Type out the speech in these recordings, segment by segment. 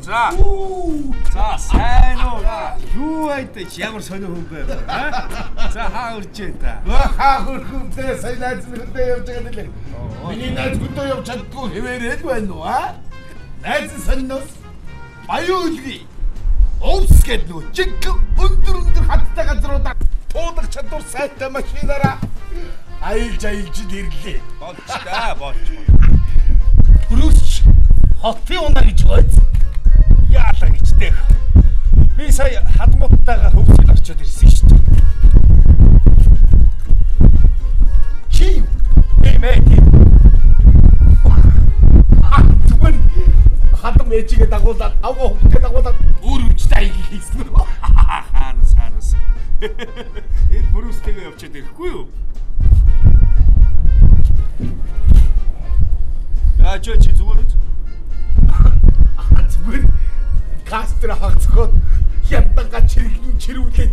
За. За сайн уу. Юу айдаж ямар сонио хүн бэ? За хаа үрж байна та? Хаа хөрхөмтэй сайн найз нөхөдөө явж байгаа нэлээ. Миний найз хөдөө явж чаддгүй хэвээрээд байна уу аа? Найз сониос баян үлгий. Овс гэдэг нөө чиг өндөр хаттай газруудаа туулах чадвар сайтай машинаараа аялж ирлээ. Болж. Хөрөөч хотын унаа гэж байц. Яалаа гэжтэй. Би сая хадмууттайгаа хөвсгөл очиод ирсэн шүү дээ. Чи Эмээ. зүгээр хадам ээжигээ дагуулаад аваа хөвгөө дагуулаад өөр үстэй хийсэн үү? Ханас. Энэ бүрүүстэйгээ явчихад ирэхгүй юу? Чи зүгээр үү? Зүгээр кастер хагцгоод хятадга чирүүлээд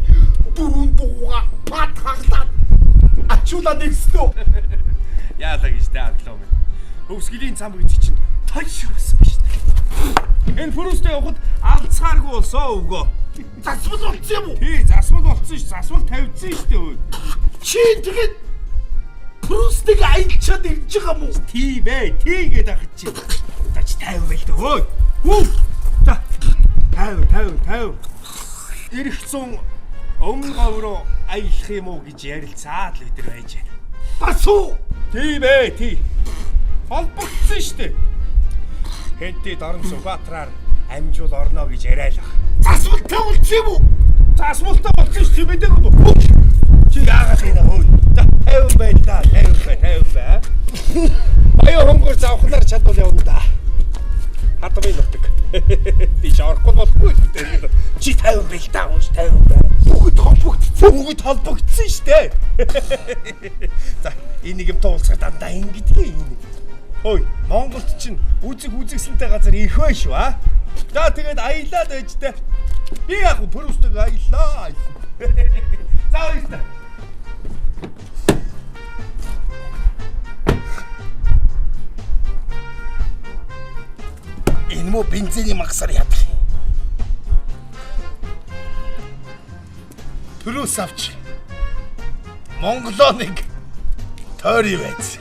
дөрөв дууга пат хаглаад ачуулаад ирсэн үү? Яалаа гэжтэй аглаа минь. Хөвсгөлийн цам гэж чинь той шүрсэн шүү дээ. Энэ бүрүүстэй явахад алдцгааргүй болсоо өвгөө. Засвал болцсон юм уу? Тий, засвал болцсон ш. Засвал тавьдсан шүү дээ. Чи тэгээд Прустыг аялчаад ирж байгаа мó? Тий гээд ахад чи. За чи 50 байл дөө. За 50. Ирэх 100 өмнө говроо аялах юм уу гэж ярилцаад л бид нар байж байна. Бас уу? Тий. Холбогдсон шүү дээ. Хэнтэй Дорн Сүхбаатраар амжуул орно гэж яриалаа. Засвалтай болчих юм уу? Засвалтай болчих шүү дээ бид нар. Чи яагаад энэ хөөе? За 50 байл да. 50 бай. Баян хонгор завхнаар чадвал явна да. Хатмын нутаг. Би шорхгүй болохгүй дээ. Чи 50 байл да. 50 бай. Бүгд холбогдсон шүү дээ. За энийг юм туулцах дандаа ингэдэг юм. Хөөе, Монголд чинь үзэгсэнтэй газар их бай шүү аа. За тэгээд аялаад байж таа. Би яг бүрүүстэйг аяллаа. За баярлалаа. Энэ мө бензиний магасаар ядах. Төрөөс авч Монголоо нэг тойрий байц.